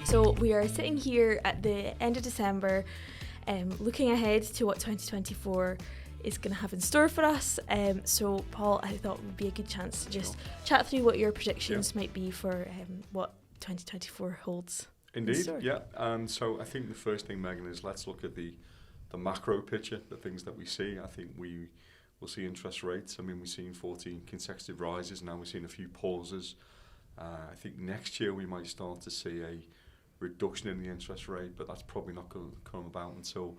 So we are sitting here at the end of December, looking ahead to what 2024 is going to have in store for us. So Paul, I thought it would be a good chance to just chat through what your predictions might be for what 2024 holds. Indeed, yeah. So I think the first thing, Megan, is let's look at the macro picture, the things that we see. I think we will see interest rates. I mean, we've seen 14 consecutive rises. Now we've seen a few pauses. I think next year we might start to see a reduction in the interest rate, but that's probably not going to come about until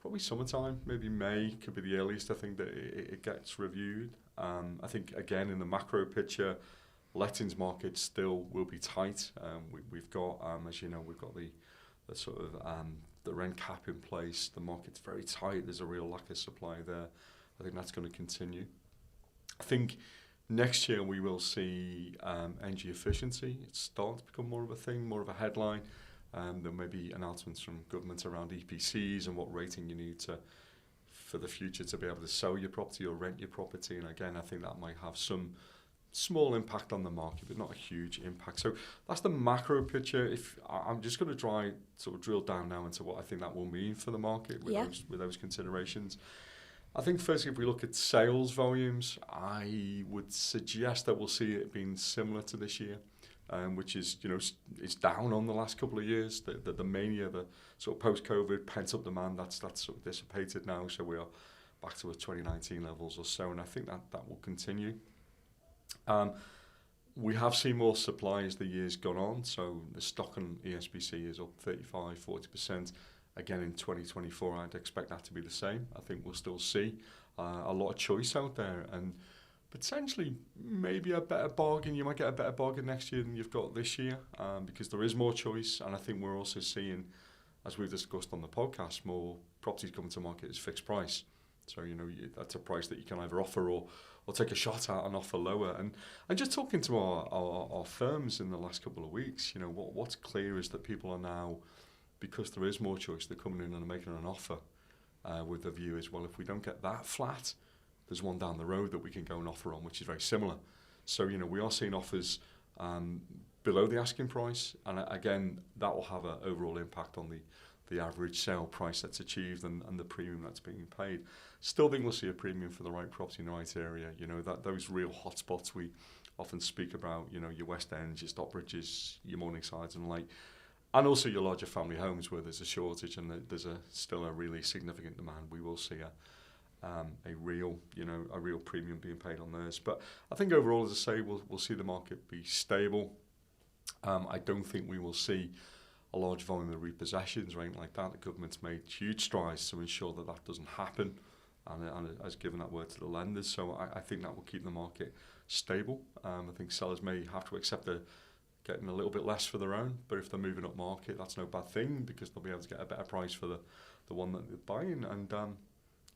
probably summertime, maybe May could be the earliest I think that it gets reviewed. I think, again, in the macro picture, lettings market still will be tight. We've got, as you know, we've got the sort of the rent cap in place. The market's very tight. There's a real lack of supply there. I think that's going to continue. I think next year we will see energy efficiency. It's starting to become more of a thing, more of a headline. There may be announcements from government around EPCs and what rating you need for the future to be able to sell your property or rent your property. And again, I think that might have some small impact on the market, but not a huge impact. So that's the macro picture. If I'm just going to sort of drill down now into what I think that will mean for the market with those considerations. I think firstly, if we look at sales volumes, I would suggest that we'll see it being similar to this year, which is, it's down on the last couple of years. The mania, the sort of post-COVID pent-up demand, that's sort of dissipated now. So we are back to 2019 levels or so, and I think that will continue. We have seen more supply as the year's gone on. So the stock on ESPC is up 35-40%. Again, in 2024, I'd expect that to be the same. I think we'll still see a lot of choice out there, and potentially maybe a better bargain. You might get a better bargain next year than you've got this year, because there is more choice. And I think we're also seeing, as we've discussed on the podcast, more properties coming to market as fixed price. So, that's a price that you can either offer or take a shot at and offer lower. And just talking to our firms in the last couple of weeks, what's clear is that people are now, because there is more choice, they're coming in and making an offer with the view as well. If we don't get that flat, there's one down the road that we can go and offer on, which is very similar. So, we are seeing offers below the asking price. And again, that will have an overall impact on the average sale price that's achieved and the premium that's being paid. Still think we'll see a premium for the right property in the right area. That those real hotspots we often speak about, your West Ends, your Stockbridges, your Morningsides and like, and also your larger family homes where there's a shortage and there's still a really significant demand. We will see a real premium being paid on those. But I think overall, as I say, we'll see the market be stable. I don't think we will see a large volume of repossessions or anything like that. The government's made huge strides to ensure that doesn't happen, and has given that word to the lenders. So I think that will keep the market stable. I think sellers may have to accept getting a little bit less for their own, but if they're moving up market, that's no bad thing because they'll be able to get a better price for the one that they're buying. And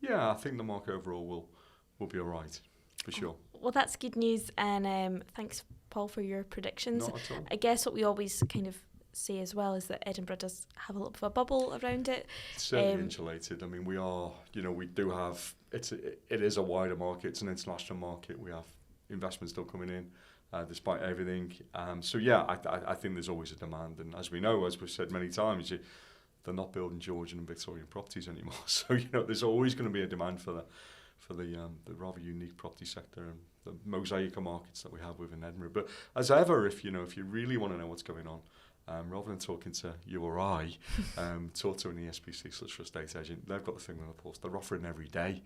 I think the market overall will be all right, for sure. Well, that's good news, and thanks, Paul, for your predictions. Not at all. I guess what we always kind of say as well is that Edinburgh does have a little bit of a bubble around it. It's certainly insulated. I mean, we are, we do have, it is a wider market. It's an international market. We have investment still coming in, despite everything. I think there's always a demand. And as we know, as we've said many times, they're not building Georgian and Victorian properties anymore. So, there's always going to be a demand for the rather unique property sector and the mosaic of markets that we have within Edinburgh. But as ever, if you really want to know what's going on, rather than talking to you or I, talk to an ESPC solicitor estate agent. They've got the finger on the pulse. They're offering every day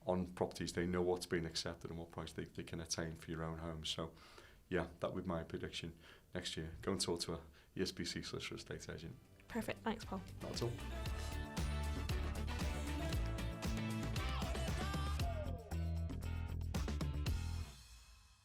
on properties. They know what's being accepted and what price they can attain for your own home. So, that would be my prediction next year. Go and talk to a ESPC solicitor estate agent. Perfect. Thanks, Paul. Not at all.